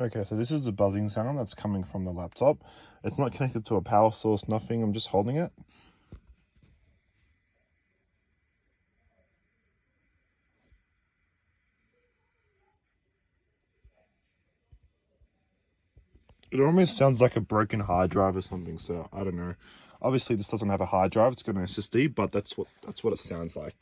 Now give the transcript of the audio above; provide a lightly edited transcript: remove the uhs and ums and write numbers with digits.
Okay, so this is the buzzing sound that's coming from the laptop. It's not connected to a power source, nothing. I'm just holding it. It almost sounds like a broken hard drive or something, so I don't know. Obviously this doesn't have a hard drive, it's got an SSD, but that's what it sounds like.